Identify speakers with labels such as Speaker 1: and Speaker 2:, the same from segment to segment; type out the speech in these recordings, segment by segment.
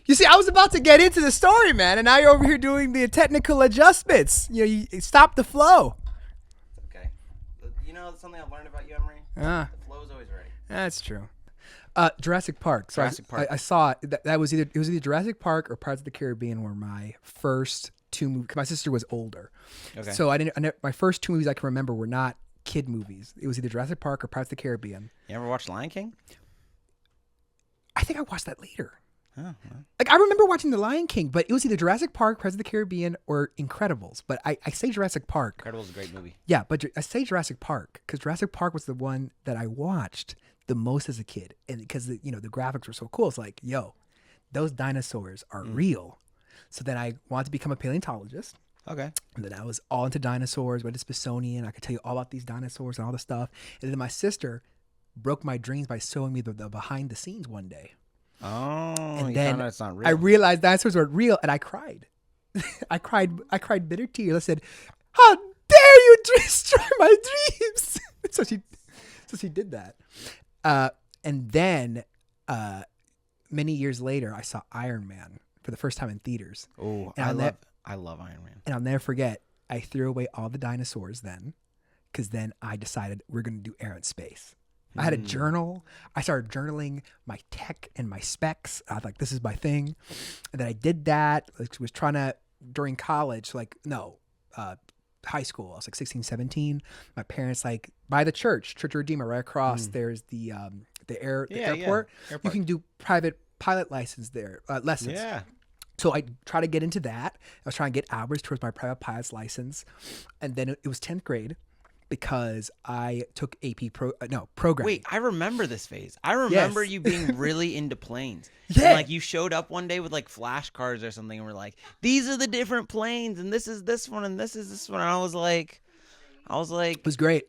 Speaker 1: You see, I was about to get into the story, man, and now you're over here doing the technical adjustments. You stop the flow.
Speaker 2: Okay. You know something I've learned about you, Emory?
Speaker 1: Ah,
Speaker 2: The flow is always ready.
Speaker 1: that's true. Jurassic Park. So
Speaker 2: Jurassic Park.
Speaker 1: I saw it. That was either Jurassic Park or Pirates of the Caribbean were my first two movies. My sister was older,
Speaker 2: Okay.
Speaker 1: so my first two movies I can remember were not kid movies. It was either Jurassic Park or Pirates of the Caribbean.
Speaker 2: You ever watched Lion King?
Speaker 1: I think I watched that later.
Speaker 2: Oh, well.
Speaker 1: Like, I remember watching The Lion King, but it was either Jurassic Park, Pirates of the Caribbean, or Incredibles. But I say Jurassic Park.
Speaker 2: Incredibles is a great movie.
Speaker 1: Yeah, but I say Jurassic Park because Jurassic Park was the one that I watched the most as a kid, and because the graphics were so cool. It's like, yo, those dinosaurs are real. So then I wanted to become a paleontologist.
Speaker 2: Okay.
Speaker 1: And then I was all into dinosaurs, went to Smithsonian. I could tell you all about these dinosaurs and all this stuff. And then my sister broke my dreams by showing me the behind the scenes one day.
Speaker 2: Oh,
Speaker 1: And
Speaker 2: you
Speaker 1: then
Speaker 2: found out it's not real.
Speaker 1: I realized dinosaurs weren't real, and I cried. I cried bitter tears. I said, "How dare you destroy my dreams?" so she did that. And then many years later, I saw Iron Man for the first time in theaters.
Speaker 2: Oh,
Speaker 1: And
Speaker 2: I love Iron Man.
Speaker 1: And I'll never forget, I threw away all the dinosaurs then, because then I decided we're going to do air and space. I had a journal. I started journaling my tech and my specs. I was like, this is my thing. And then I did that. I was trying to, during college, high school. I was like 16, 17. My parents, like, by the Church of Redeemer, right across, there's the airport.
Speaker 2: Airport.
Speaker 1: You can do private pilot license there, lessons.
Speaker 2: Yeah.
Speaker 1: So I tried to get into that. I was trying to get hours towards my private pilot's license. And then it was 10th grade because I took AP programming.
Speaker 2: Wait, I remember this phase. I remember
Speaker 1: Yes.
Speaker 2: you being really into planes.
Speaker 1: Yeah.
Speaker 2: And, like, you showed up one day with, like, flashcards or something, and we're like, these are the different planes, and this is this one, and this is this one. And I was like,
Speaker 1: It was great.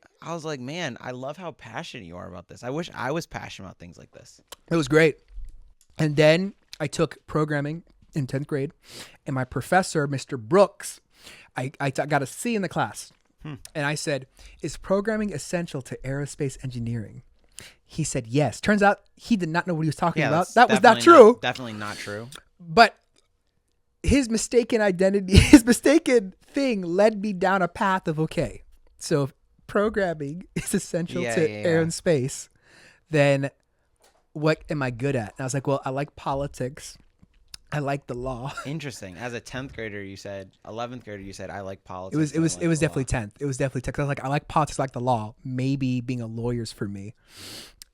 Speaker 2: man, I love how passionate you are about this. I wish I was passionate about things like this.
Speaker 1: It was great. And then I took programming in 10th grade, and my professor, Mr. Brooks, I got a C in the class. And I said, is programming essential to aerospace engineering? He said, yes. Turns out he did not know what he was talking about. That was not true.
Speaker 2: Definitely not true.
Speaker 1: But his mistaken identity, his mistaken thing led me down a path of, okay, so if programming is essential to air and space, then what am I good at? And I was like, well, I like politics. I like the law.
Speaker 2: Interesting. As a 10th grader, you said, 11th grader, you said, I like politics.
Speaker 1: It was definitely 10th. It was definitely 10th. I was like, I like politics, I like the law. Maybe being a lawyer's for me.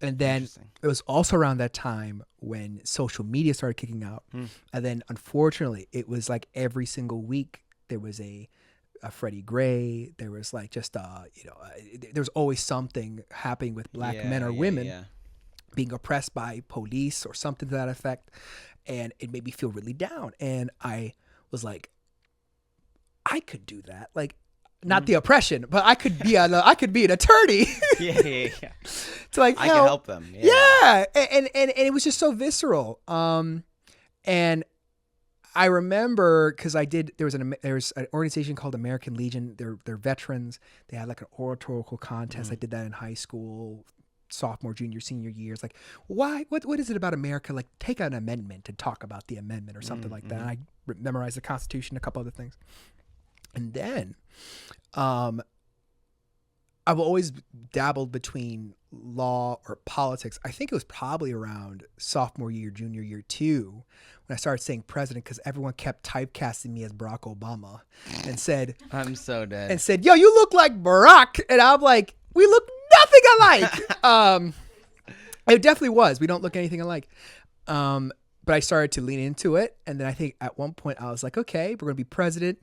Speaker 1: And then it was also around that time when social media started kicking out. And then unfortunately, it was like every single week there was a Freddie Gray. There was like just there's always something happening with black men or women being oppressed by police or something to that effect. And it made me feel really down. And I was like, I could do that. Like, not the oppression, but I could be an attorney.
Speaker 2: Yeah.
Speaker 1: To like,
Speaker 2: I can help them.
Speaker 1: Yeah. And it was just so visceral. And I remember because there was an organization called American Legion. They're veterans. They had like an oratorical contest. I did that in high school. Sophomore, junior, senior years, like, why? What is it about America? Like, take an amendment and talk about the amendment or something like that. And I memorized the Constitution, a couple other things, and then, I've always dabbled between law or politics. I think it was probably around sophomore year, junior year too, when I started saying president because everyone kept typecasting me as Barack Obama, and said,
Speaker 2: I'm so dead.
Speaker 1: And said, yo, you look like Barack, and I'm like, we look nothing alike. It definitely was. We don't look anything alike. But I started to lean into it. And then I think at one point I was like, okay, we're going to be president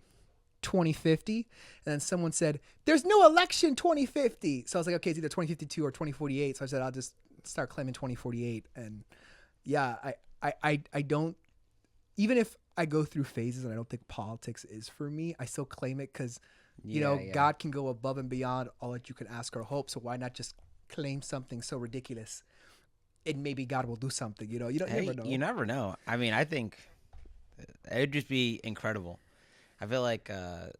Speaker 1: 2050. And then someone said, there's no election 2050. So I was like, okay, it's either 2052 or 2048. So I said, I'll just start claiming 2048. And yeah, I don't, even if I go through phases and I don't think politics is for me, I still claim it because God can go above and beyond all that you can ask or hope. So why not just claim something so ridiculous? And maybe God will do something. You never know.
Speaker 2: You never know. I mean, I think it would just be incredible. I feel like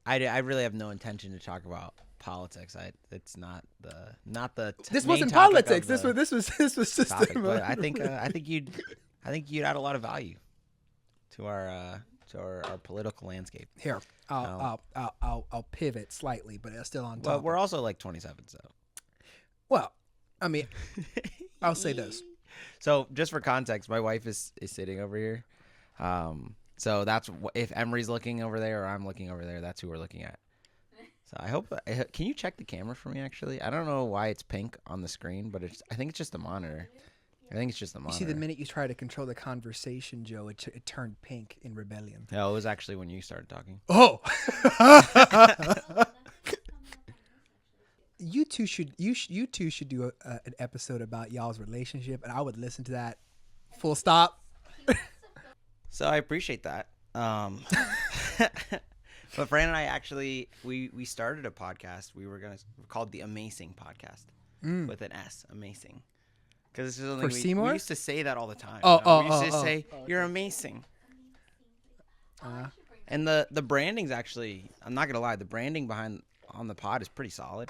Speaker 2: I really have no intention to talk about politics. It's not the
Speaker 1: this
Speaker 2: main
Speaker 1: wasn't
Speaker 2: topic
Speaker 1: politics.
Speaker 2: of
Speaker 1: This was just
Speaker 2: topic, but I think you'd add a lot of value. our political landscape.
Speaker 1: Here,
Speaker 2: Um,
Speaker 1: I'll pivot slightly, but it's still on
Speaker 2: Well,
Speaker 1: topic.
Speaker 2: we're also like 27, so.
Speaker 1: Well, I mean, I'll say this.
Speaker 2: So just for context, my wife is sitting over here. So that's if Emery's looking over there or I'm looking over there, that's who we're looking at. So I hope. Can you check the camera for me? Actually, I don't know why it's pink on the screen, but I think it's just the monitor. I think it's just the
Speaker 1: You
Speaker 2: monitor.
Speaker 1: see, the minute you try to control the conversation, Joe, it turned pink in rebellion.
Speaker 2: No, it was actually when you started talking.
Speaker 1: Oh. You two should do an episode about y'all's relationship, and I would listen to that. Full stop.
Speaker 2: So I appreciate that. But Fran and I actually we started a podcast. We were called the Amazing Podcast with an S, Amazing. Because this is something we used to say that all the time. We used to say you're amazing. And the branding's actually, I'm not gonna lie, the branding behind on the pod is pretty solid.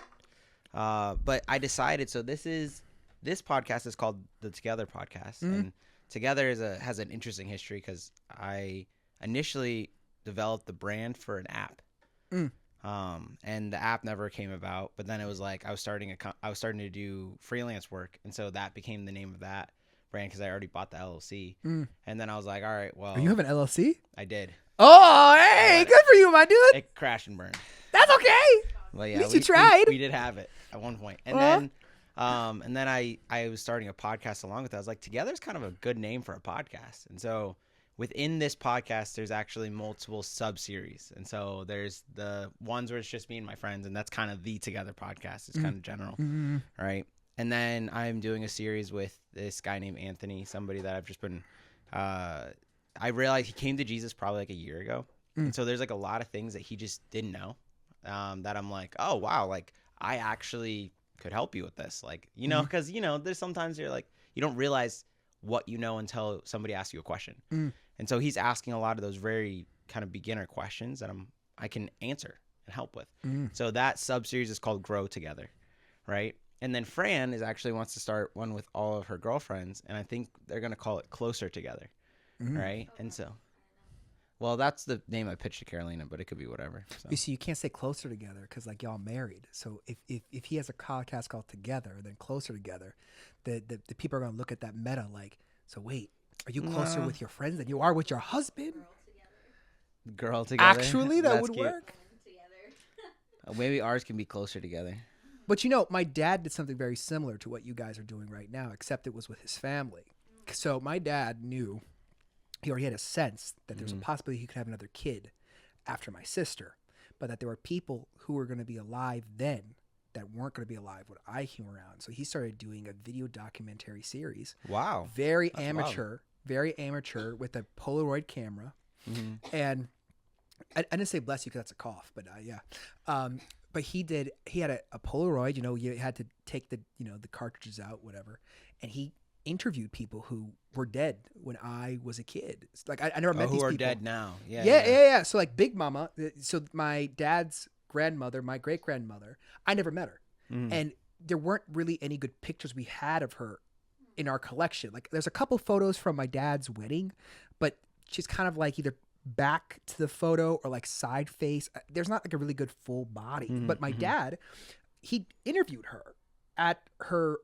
Speaker 2: But I decided, so this podcast is called the Together Podcast, and Together has an interesting history because I initially developed the brand for an app, and the app never came about. But then it was like I was starting to do freelance work, and so that became the name of that brand because I already bought the LLC. And then I was like, all right, well,
Speaker 1: you have an LLC?
Speaker 2: I did.
Speaker 1: Oh, hey, good for you, my dude.
Speaker 2: It crashed and burned.
Speaker 1: That's okay.
Speaker 2: Well, yeah,
Speaker 1: At least you tried.
Speaker 2: We did have it at one point, and then I was starting a podcast along with that. I was like, Together is kind of a good name for a podcast, and so within this podcast, there's actually multiple sub-series. And so there's the ones where it's just me and my friends, and that's kind of the Together Podcast. It's kind of general, right? And then I'm doing a series with this guy named Anthony, somebody that I've just been I realized he came to Jesus probably like a year ago. And so there's like a lot of things that he just didn't know that I'm like, oh, wow, like I actually could help you with this. Like, you know, because, you know, there's sometimes you're like, you don't realize what you know until somebody asks you a question. And so he's asking a lot of those very kind of beginner questions that I can answer and help with. So that sub-series is called Grow Together, right? And then Fran actually wants to start one with all of her girlfriends, and I think they're going to call it Closer Together, right? And so, well, that's the name I pitched to Carolina, but it could be whatever. So.
Speaker 1: You see, you can't say Closer Together because like y'all married. So if he has a podcast called Together, then Closer Together, the people are going to look at that meta like, so wait, are you closer with your friends than you are with your husband?
Speaker 2: Girl Together.
Speaker 1: Actually, that would work.
Speaker 2: Maybe ours can be Closer Together.
Speaker 1: But you know, my dad did something very similar to what you guys are doing right now, except it was with his family. So my dad knew, he already had a sense that there's a possibility he could have another kid after my sister, but that there were people who were going to be alive then that weren't going to be alive when I came around. So he started doing a video documentary series.
Speaker 2: Wow.
Speaker 1: Very amateur with a Polaroid camera. And I didn't say bless you because that's a cough, but yeah. But he had a Polaroid, you know, you had to take the cartridges out, whatever. And he interviewed people who were dead when I was a kid. Like I never met these people.
Speaker 2: Who are dead now.
Speaker 1: Yeah. So like Big Mama, so my dad's grandmother, my great grandmother, I never met her. And there weren't really any good pictures we had of her in our collection. Like there's a couple photos from my dad's wedding, but she's kind of like either back to the photo or like side face. There's not like a really good full body. But my dad, he interviewed her at her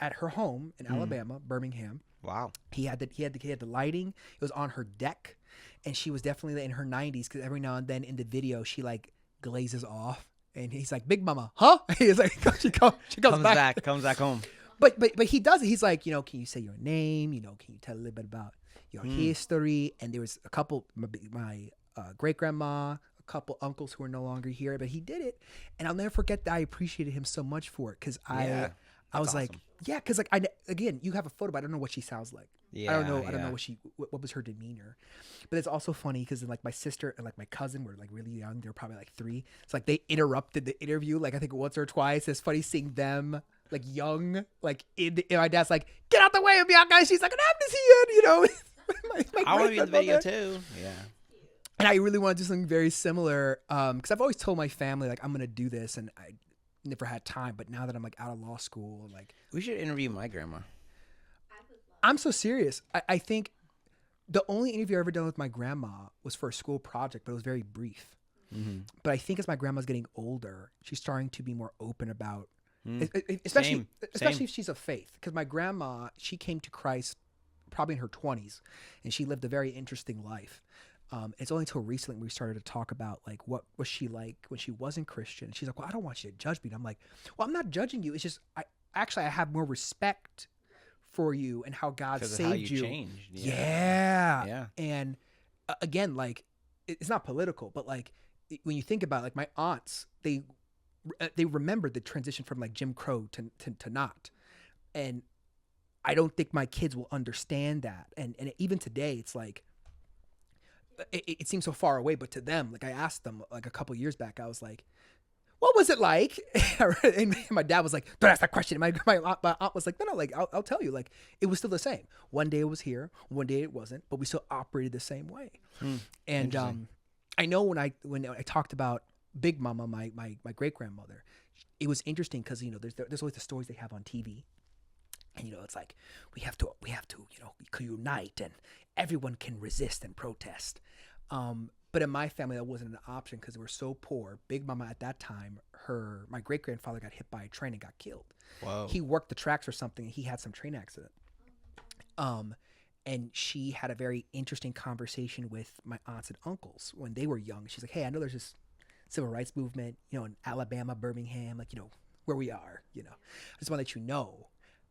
Speaker 1: at her home in Alabama, Birmingham.
Speaker 2: Wow.
Speaker 1: He had the lighting. It was on her deck, and she was definitely in her 90s because every now and then in the video she like glazes off, and he's like, "Big Mama, huh?" He's like, she comes back
Speaker 2: home.
Speaker 1: But he does it. He's like, you know, can you say your name? You know, can you tell a little bit about your history? And there was a couple, my great grandma, a couple uncles who are no longer here, but he did it, and I'll never forget that I appreciated him so much for it because I was awesome. Like, yeah, because like again, you have a photo, but I don't know what she sounds like. I don't know what was her demeanor. But it's also funny because like my sister and like my cousin were like really young. They were probably like 3. It's like they interrupted the interview like I think once or twice. It's funny seeing them like young, like and my dad's like, "Get out the way of Bianca." And she's like, "I'm to see it," you know.
Speaker 2: I want to be in the video too. Yeah.
Speaker 1: And I really want to do something very similar because I've always told my family like I'm gonna do this, and I never had time. But now that I'm like out of law school, like
Speaker 2: we should interview my grandma.
Speaker 1: I'm so serious. I think The only interview I ever done with my grandma was for a school project, but it was very brief.
Speaker 2: Mm-hmm.
Speaker 1: But I think as my grandma's getting older, she's starting to be more open about,
Speaker 2: Mm.
Speaker 1: especially
Speaker 2: Same.
Speaker 1: if she's of faith. Because my grandma, she came to Christ probably in her 20s, and she lived a very interesting life. It's only until recently we started to talk about like what was she like when she wasn't Christian. She's like, well, I don't want you to judge me. And I'm like, well, I'm not judging you. It's just I have more respect for you and how God
Speaker 2: Because of
Speaker 1: saved
Speaker 2: how you
Speaker 1: you.
Speaker 2: changed.
Speaker 1: Yeah. And again, like it's not political, but like when you think about it, like my aunts, they remembered the transition from like Jim Crow to not, and I don't think my kids will understand that. And even today, it's like it seems so far away, but to them, like I asked them like a couple years back, I was like, what was it like? And my dad was like, don't ask that question. My aunt was like, no, like, I'll tell you. Like, it was still the same. One day it was here, one day it wasn't, but we still operated the same way. And I know when I talked about Big Mama, my great-grandmother, it was interesting because, you know, there's always the stories they have on TV. And, you know, it's like, we have to, you know, unite and everyone can resist and protest. But in my family, that wasn't an option because they were so poor. Big Mama at that time, my great-grandfather got hit by a train and got killed.
Speaker 2: Whoa.
Speaker 1: He worked the tracks or something, and he had some train accident. And she had a very interesting conversation with my aunts and uncles when they were young. She's like, hey, I know there's this civil rights movement, you know, in Alabama, Birmingham, like, you know, where we are, you know. I just want to let you know,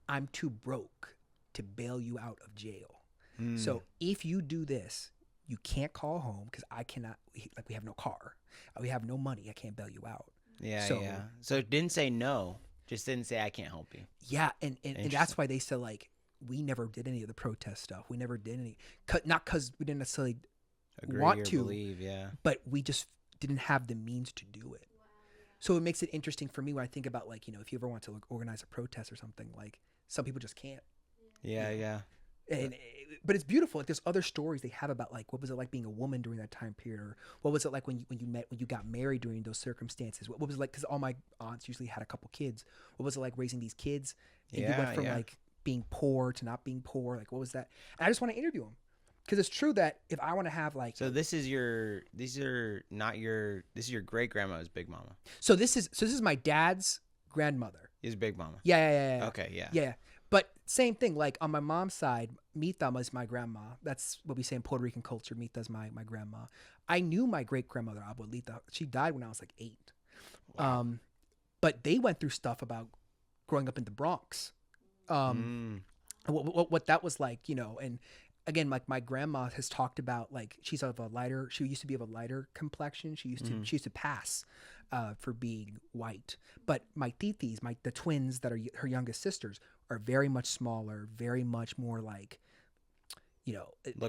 Speaker 1: I'm too broke to bail you out of jail. So if you do this, you can't call home because I cannot, like, we have no car. We have no money. I can't bail you out.
Speaker 2: Yeah. So it didn't say no, just didn't say I can't help you.
Speaker 1: Yeah. And that's why they said, like, we never did any of the protest stuff. We never did any, not because we didn't necessarily want to
Speaker 2: believe,
Speaker 1: but we just didn't have the means to do it. So it makes it interesting for me when I think about, like, you know, if you ever want to like organize a protest or something, like some people just can't.
Speaker 2: Yeah.
Speaker 1: But it's beautiful. Like, there's other stories they have about, like, what was it like being a woman during that time period, or what was it like when you got married during those circumstances? What was it like? Because all my aunts usually had a couple kids. What was it like raising these kids? And you went from like being poor to not being poor. Like, what was that? And I just want to interview them because it's true that if I want to have like,
Speaker 2: so this is your great grandma's Big Mama.
Speaker 1: So this is my dad's grandmother.
Speaker 2: Is Big Mama.
Speaker 1: Yeah.
Speaker 2: Okay,
Speaker 1: yeah. But same thing, like on my mom's side, Mita is my grandma. That's what we say in Puerto Rican culture. Mita's my grandma. I knew my great grandmother, Abuelita. She died when I was like 8. Wow. But they went through stuff about growing up in the Bronx. What that was like, you know. And again, like my grandma has talked about, like, she used to be of a lighter complexion. She used to pass for being white. But my titis, the twins that are her youngest sisters, are very much smaller, very much more like, you know,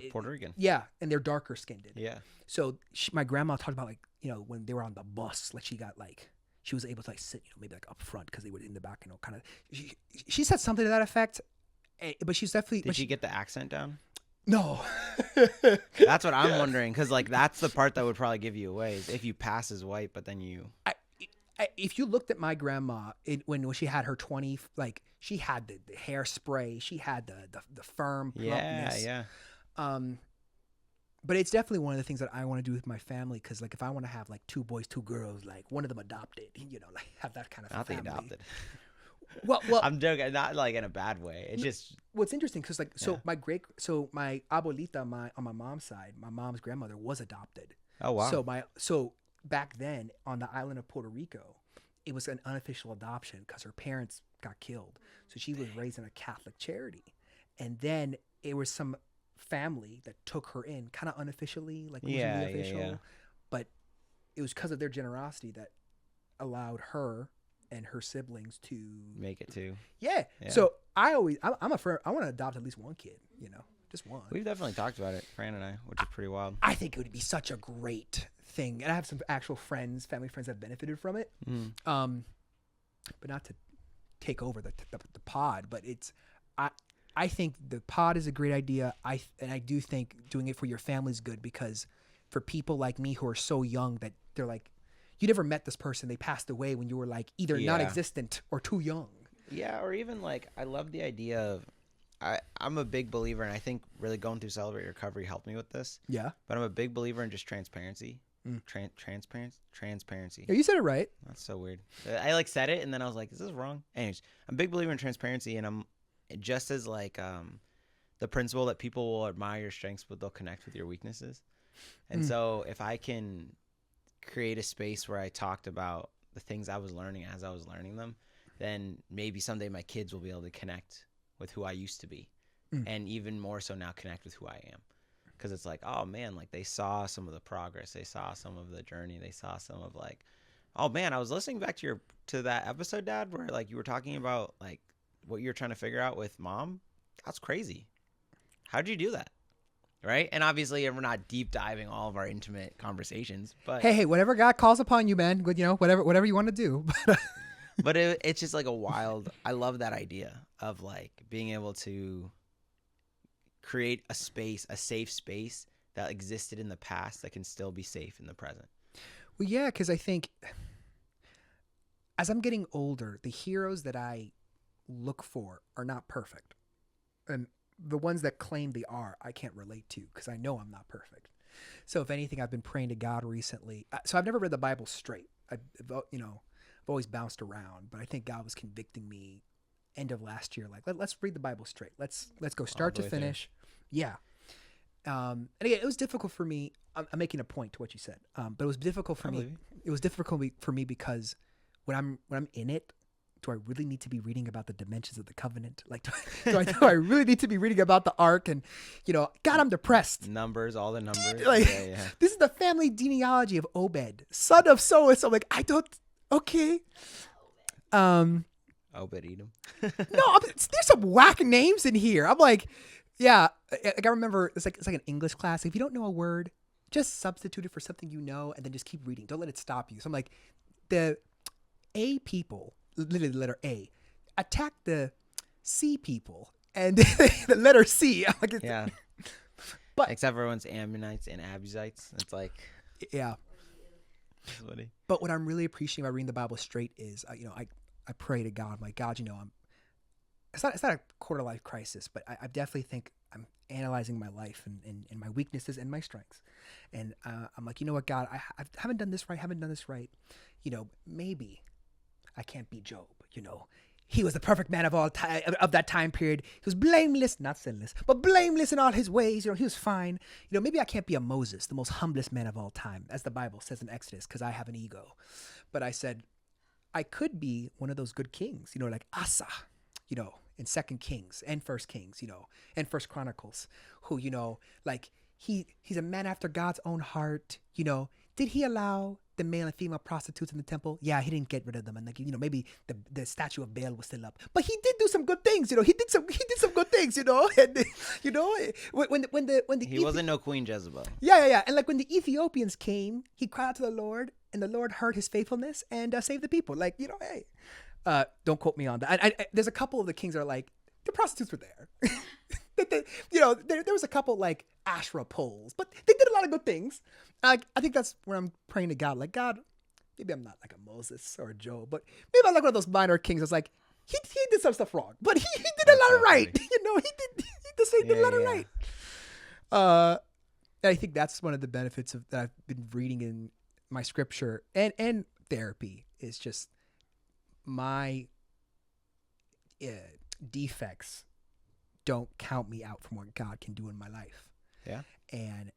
Speaker 2: Puerto Rican.
Speaker 1: Yeah, and they're darker skinned.
Speaker 2: Yeah.
Speaker 1: So my grandma talked about, like, you know, when they were on the bus, like she was able to like sit, you know, maybe like up front because they were in the back, you know, kind of. She said something to that effect, but she's definitely.
Speaker 2: Did she get the accent down?
Speaker 1: No.
Speaker 2: That's what I'm wondering, because like that's the part that would probably give you away is if you pass as white, but then you.
Speaker 1: If you looked at my grandma when she had her 20, like she had the hairspray, she had the firm plumpness.
Speaker 2: Yeah.
Speaker 1: But it's definitely one of the things that I want to do with my family, because like if I want to have like 2 boys, 2 girls, like one of them adopted, you know, like have that kind of
Speaker 2: not
Speaker 1: family.
Speaker 2: the adopted.
Speaker 1: Well,
Speaker 2: I'm joking, not like in a bad way. It's just
Speaker 1: what's interesting because like my abuelita, on my mom's side, my mom's grandmother was adopted.
Speaker 2: Oh wow.
Speaker 1: So back then on the island of Puerto Rico, it was an unofficial adoption because her parents got killed. So she was raised in a Catholic charity, and then it was some family that took her in kind of unofficially, like wasn't really official. Yeah. But it was because of their generosity that allowed her and her siblings to
Speaker 2: make it too.
Speaker 1: Yeah. So I'm a friend. I want to adopt at least one kid, you know, just one.
Speaker 2: We've definitely talked about it, Fran and I, which is pretty wild.
Speaker 1: I think it would be such a great thing. And I have some actual family friends that have benefited from it. But not to take over the pod, but I think the pod is a great idea. I do think doing it for your family is good, because for people like me who are so young that they're like, you never met this person, they passed away when you were like either non-existent or too young.
Speaker 2: Yeah, or even like I love the idea of I'm a big believer, and I think really going through Celebrate Recovery helped me with this.
Speaker 1: Yeah.
Speaker 2: But I'm a big believer in just transparency.
Speaker 1: Mm.
Speaker 2: Transparency.
Speaker 1: Yeah, you said it right.
Speaker 2: That's so weird. I like said it, and then I was like, "Is this wrong?" Anyways, I'm a big believer in transparency, and I'm just as like the principle that people will admire your strengths, but they'll connect with your weaknesses. And so, if I can create a space where I talked about the things I was learning as I was learning them, then maybe someday my kids will be able to connect with who I used to be, and even more so now connect with who I am. Because it's like, oh man, like they saw some of the progress, they saw some of the journey, they saw some of like, oh man, I was listening back to that episode, Dad, where like you were talking about like what you're trying to figure out with Mom. That's crazy. How'd you do that? Right? And obviously we're not deep diving all of our intimate conversations, but
Speaker 1: Hey, whatever God calls upon you, man. You know, whatever you want to do.
Speaker 2: but it's just like a wild. I love that idea of like being able to create a safe space that existed in the past that can still be safe in the present.
Speaker 1: Well, yeah, because I think as I'm getting older, the heroes that I look for are not perfect. And the ones that claim they are, I can't relate to because I know I'm not perfect. So if anything, I've been praying to God recently. So I've never read the Bible straight. I've always bounced around, but I think God was convicting me end of last year. Like, let's read the Bible straight. Let's go start to finish. Yeah. And again, it was difficult for me. I'm making a point to what you said. But it was difficult for me. It was difficult for me because when I'm in it, do I really need to be reading about the dimensions of the covenant? Like, do I really need to be reading about the ark? And, God, I'm depressed.
Speaker 2: Numbers, all the numbers.
Speaker 1: Like,
Speaker 2: yeah.
Speaker 1: This is the family genealogy of Obed, son of so-and-so. I'm like, I don't, okay.
Speaker 2: Obed Edom.
Speaker 1: No, there's some whack names in here. I'm like, yeah, like I remember it's like an English class. If you don't know a word, just substitute it for something you know and then just keep reading. Don't let it stop you. So I'm like, the A people, literally the letter A, attack the C people and the letter C. I'm like,
Speaker 2: yeah. But except for everyone's Ammonites and Abusites. It's like,
Speaker 1: yeah. But what I'm really appreciating about reading the Bible straight is, I pray to God. I'm like, God, it's not a quarter life crisis, but I definitely think I'm analyzing my life and my weaknesses and my strengths. And I'm like, you know what, God, I haven't done this right. Maybe I can't be Job. He was the perfect man of all time of that time period. He was blameless, not sinless, but blameless in all his ways. He was fine. Maybe I can't be a Moses, the most humblest man of all time, as the Bible says in Exodus, because I have an ego. But I said, I could be one of those good kings, like Asa, in 2 Kings and 1 Kings, and 1 Chronicles, who, like he's a man after God's own heart. Did he allow the male and female prostitutes in the temple? Yeah, he didn't get rid of them, and maybe the statue of Baal was still up, but he did do some good things. He did some good things. And when the
Speaker 2: he wasn't no Queen Jezebel.
Speaker 1: Yeah, and like when the Ethiopians came, he cried out to the Lord, and the Lord heard his faithfulness and saved the people. Like, hey, don't quote me on that. There's a couple of the kings that are like, the prostitutes were there. There was a couple like Asherah poles, but they did a lot of good things. I think that's where I'm praying to God. Like, God, maybe I'm not like a Moses or a Job, but maybe I'm like one of those minor kings that's like, he did some stuff wrong, but he did a lot of right. He did a lot of right. And I think that's one of the benefits that I've been reading in my scripture and therapy is just my defects don't count me out from what God can do in my life.
Speaker 2: Yeah.
Speaker 1: And,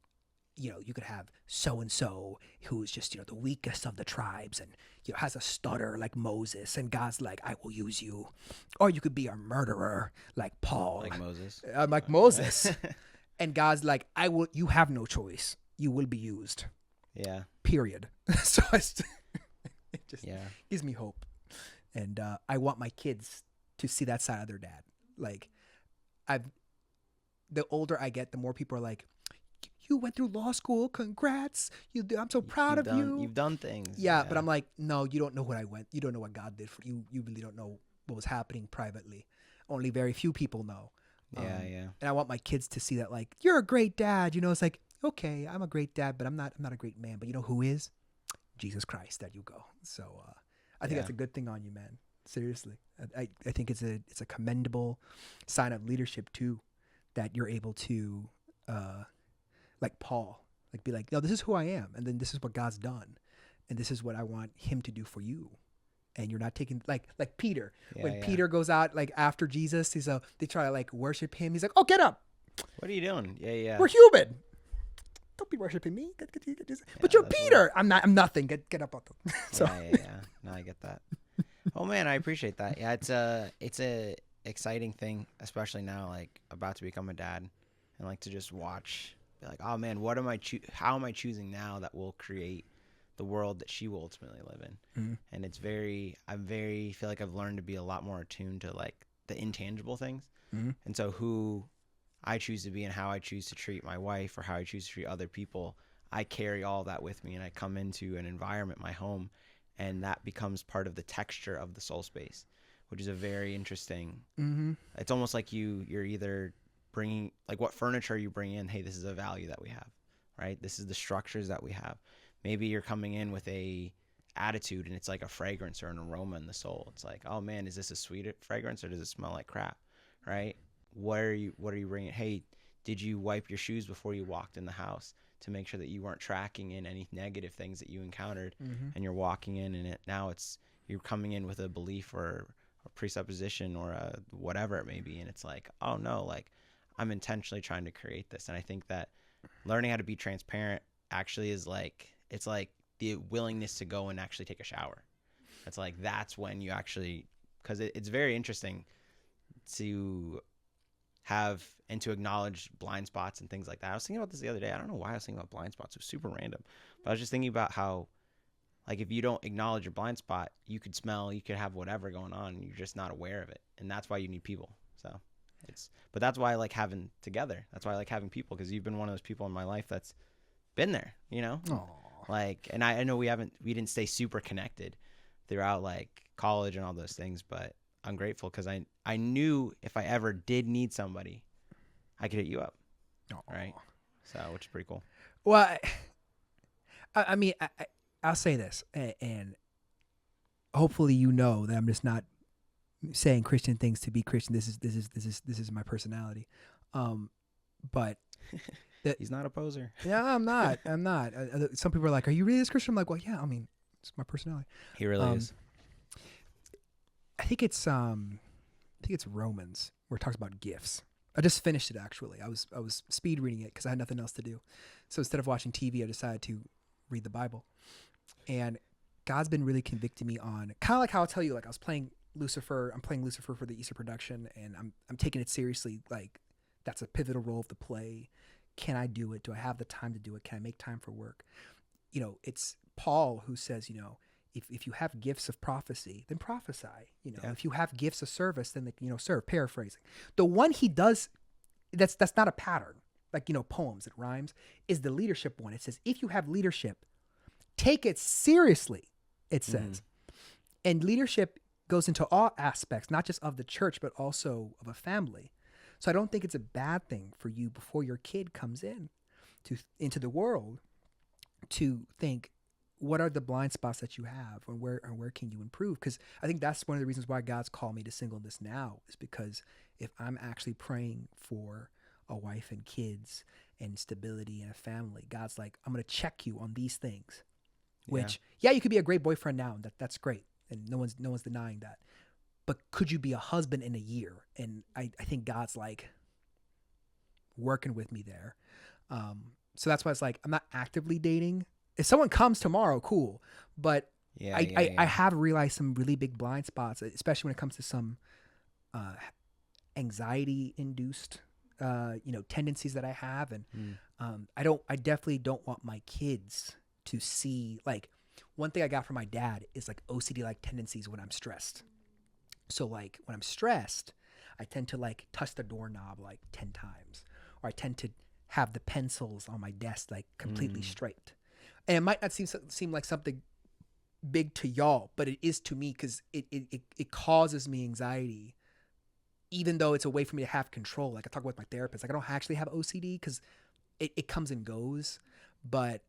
Speaker 1: you could have so-and-so who's just, the weakest of the tribes and, has a stutter like Moses and God's like, I will use you. Or you could be a murderer like Paul.
Speaker 2: Like Moses.
Speaker 1: Like Moses. And God's like, you have no choice. You will be used.
Speaker 2: Yeah.
Speaker 1: Period. So it just gives me hope. And I want my kids to see that side of their dad. Like, the older I get, the more people are like, you went through law school. Congrats. I'm so proud of you.
Speaker 2: You've done things.
Speaker 1: Yeah, but I'm like, no, you don't know what I went. You don't know what God did for you. You really don't know what was happening privately. Only very few people know.
Speaker 2: Yeah.
Speaker 1: And I want my kids to see that, like, you're a great dad. It's like, okay, I'm a great dad, but I'm not a great man. But who is? Jesus Christ. There you go. So I think that's a good thing on you, man. Seriously. I think it's a commendable sign of leadership too, that you're able to, like Paul, like be like, no, this is who I am, and then this is what God's done, and this is what I want Him to do for you. And you're not taking like Peter.
Speaker 2: Yeah,
Speaker 1: When
Speaker 2: yeah.
Speaker 1: Peter goes out like after Jesus, they try to like worship him. He's like, oh, get up.
Speaker 2: What are you doing? Yeah, yeah.
Speaker 1: We're human. Don't be worshiping me. But you're
Speaker 2: that's
Speaker 1: Peter. I'm not. I'm nothing. Get up. So
Speaker 2: Yeah. No, I get that. Oh man, I appreciate that. Yeah, it's a exciting thing, especially now, like about to become a dad, and like to just watch, be like, oh man, what am I? How am I choosing now that will create the world that she will ultimately live in?
Speaker 1: Mhm.
Speaker 2: And feel like I've learned to be a lot more attuned to like the intangible things,
Speaker 1: Mhm.
Speaker 2: and so who I choose to be and how I choose to treat my wife or how I choose to treat other people, I carry all that with me, and I come into an environment, my home, and that becomes part of the texture of the soul space, which is a very interesting.
Speaker 1: Mhm.
Speaker 2: It's almost like you're either bringing, like, what furniture you bring in. Hey, this is a value that we have, right? This is the structures that we have. Maybe you're coming in with a attitude, and it's like a fragrance or an aroma in the soul. It's like, oh man, is this a sweet fragrance or does it smell like crap, right? What are you bringing? Hey, did you wipe your shoes before you walked in the house to make sure that you weren't tracking in any negative things that you encountered?
Speaker 1: Mhm.
Speaker 2: And you're walking in, and you're coming in with a belief or a presupposition or a whatever it may be, and it's like, oh no, like I'm intentionally trying to create this. And I think that learning how to be transparent actually is like, it's like the willingness to go and actually take a shower. It's like, that's when you actually, because it's very interesting to have and to acknowledge blind spots and things like that. I was thinking about this the other day. I don't know why I was thinking about blind spots. It was super random, but I was just thinking about how, like, if you don't acknowledge your blind spot, you could smell, you could have whatever going on, and you're just not aware of it. And that's why you need people. So but that's why I like having together. That's why I like having people, because you've been one of those people in my life that's been there, you know?
Speaker 1: Aw.
Speaker 2: Like, and I know we didn't stay super connected throughout like college and all those things, but I'm grateful because I knew if I ever did need somebody, I could hit you up,
Speaker 1: Aw.
Speaker 2: right? So, which is pretty cool.
Speaker 1: Well, I mean, I'll say this, and hopefully you know that I'm just not saying Christian things to be Christian. This is my personality. But
Speaker 2: He's not a poser.
Speaker 1: yeah, I'm not. I'm not. Some people are like, "Are you really this Christian?" I'm like, "Well, yeah. I mean, it's my personality."
Speaker 2: He really is.
Speaker 1: I think it's Romans where it talks about gifts. I just finished it actually. I was speed reading it because I had nothing else to do. So instead of watching TV, I decided to read the Bible. And God's been really convicting me on kind of like how I'll tell you, like I was playing Lucifer. I'm playing Lucifer for the Easter production, and I'm taking it seriously. Like that's a pivotal role of the play. Can I do it? Do I have the time to do it? Can I make time for work? You know, it's Paul who says, you know, if you have gifts of prophecy, then prophesy. You know, if you have gifts of service, then serve. Paraphrasing. The one he does, that's not a pattern. Like, poems, it rhymes, is the leadership one. It says, if you have leadership, take it seriously, it says. And leadership goes into all aspects, not just of the church, but also of a family. So I don't think it's a bad thing for you before your kid comes into the world to think, what are the blind spots that you have, and where can you improve? Because I think that's one of the reasons why God's called me to singleness now, is because if I'm actually praying for a wife and kids and stability and a family, God's like, I'm going to check you on these things. Which, yeah, you could be a great boyfriend now, and that's great, and no one's denying that. But could you be a husband in a year? And I think God's like working with me there. So that's why it's like, I'm not actively dating. If someone comes tomorrow, cool. But I have realized some really big blind spots, especially when it comes to some anxiety-induced, tendencies that I have. And I definitely don't want my kids to see, like, one thing I got from my dad is like OCD-like tendencies when I'm stressed. So like when I'm stressed, I tend to like touch the doorknob like 10 times, or I tend to have the pencils on my desk like completely straight. And it might not seem like something big to y'all, but it is to me, because it causes me anxiety, even though it's a way for me to have control. Like I talk with my therapist, like I don't actually have OCD because it comes and goes, but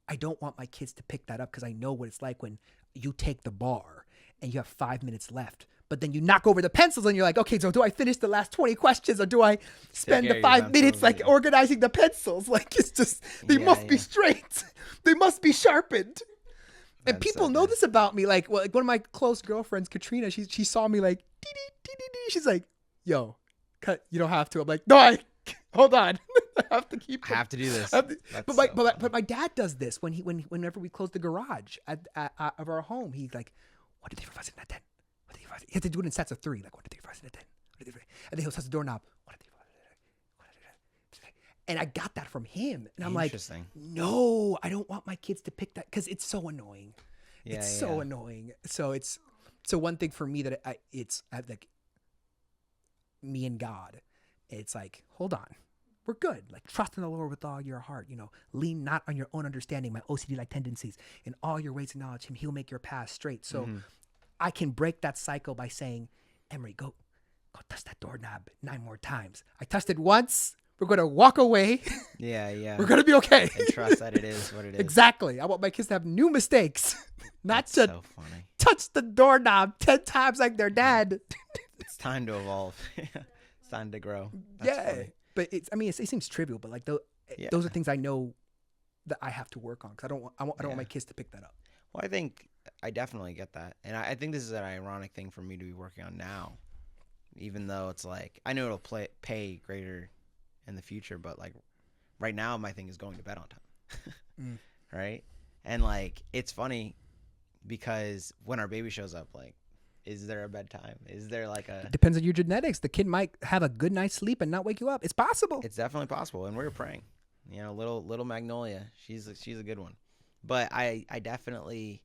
Speaker 1: I don't want my kids to pick that up, because I know what it's like when you take the bar and you have 5 minutes left. But then you knock over the pencils and you're like, okay, so do I finish the last 20 questions or do I spend the 5 minutes like organizing the pencils? Like it's just, they must be straight. They must be sharpened. And people know this about me. Like, like one of my close girlfriends, Katrina, she saw me like, she's like, yo, cut. You don't have to. I'm like, no, hold on. I have to keep.
Speaker 2: I have to do this.
Speaker 1: But my dad does this whenever we close the garage of our home. He's like, 1, 2, 3, 4, 5, 6, 7, 8, 10. He has to do it in sets of 3, like 1, 2, 3, 4, 5, 6, 7, 8, 10. 1, 2, 3, 4. And then he'll touch the doorknob. 1, 2, 3, 4, 5, 6, 7, 8, 10. And I got that from him. And I'm like, no, I don't want my kids to pick that because it's so annoying. Yeah, it's so annoying. So one thing for me that it's like me and God. It's like, hold on. We're good. Like, trust in the Lord with all your heart. Lean not on your own understanding, my OCD-like tendencies. In all your ways acknowledge him. He'll make your path straight. So I can break that cycle by saying, Emory, go touch that doorknob 9 more times. I touched it once. We're going to walk away.
Speaker 2: Yeah.
Speaker 1: We're going to be okay.
Speaker 2: And trust that it is what it is.
Speaker 1: Exactly. I want my kids to have new mistakes. Not to
Speaker 2: so funny.
Speaker 1: Touch the doorknob 10 times like their dad.
Speaker 2: It's time to evolve. It's time to grow. That's funny.
Speaker 1: But it seems trivial, but like those are things I know that I have to work on because I don't want my kids to pick that up.
Speaker 2: Well, I think I definitely get that. And I think this is an ironic thing for me to be working on now, even though it's like, I know it'll pay greater in the future, but like right now my thing is going to bed on time. Right. And like, it's funny because when our baby shows up, like, is there a bedtime? Is there like
Speaker 1: It depends on your genetics. The kid might have a good night's sleep and not wake you up. It's possible.
Speaker 2: It's definitely possible. And we're praying, little Magnolia, she's a good one. But I definitely,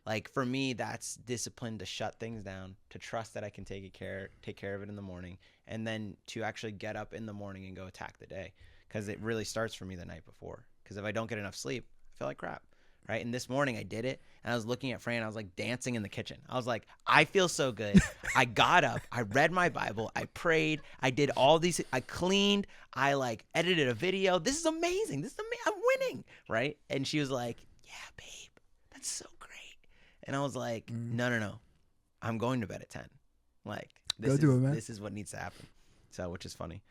Speaker 2: like, for me, that's discipline to shut things down, to trust that I can take care of it in the morning, and then to actually get up in the morning and go attack the day. Because it really starts for me the night before. Because if I don't get enough sleep, I feel like crap. Right. And this morning I did it and I was looking at Fran. I was like dancing in the kitchen. I was like, I feel so good. I got up. I read my Bible. I prayed. I did all these. I cleaned. I like edited a video. This is amazing. I'm winning. Right. And she was like, yeah, babe, that's so great. And I was like, no. I'm going to bed at 10. Like, this is what needs to happen. So, which is funny.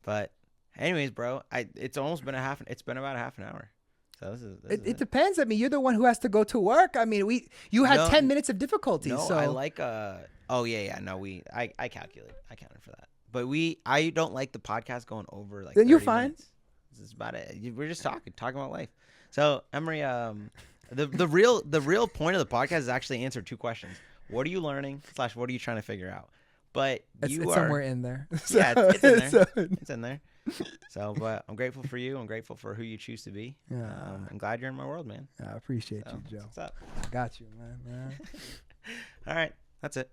Speaker 2: But anyways, bro, it's been about a half an hour. So it
Speaker 1: depends. I mean, you're the one who has to go to work. I mean, you had 10 minutes of difficulty.
Speaker 2: No,
Speaker 1: so
Speaker 2: I like no, I calculated for that. But I don't like the podcast going over like.
Speaker 1: Then you're fine.
Speaker 2: Minutes. This is about it. We're just talking about life. So Emory, the real point of the podcast is actually answer 2 questions. What are you learning / what are you trying to figure out? But
Speaker 1: it's somewhere in there.
Speaker 2: Yeah, it's in there. It's in there. So, but I'm grateful for you. I'm grateful for who you choose to be. Yeah. I'm glad you're in my world, man.
Speaker 1: I appreciate you, Joe.
Speaker 2: What's up?
Speaker 1: I got you, man.
Speaker 2: All right. That's it.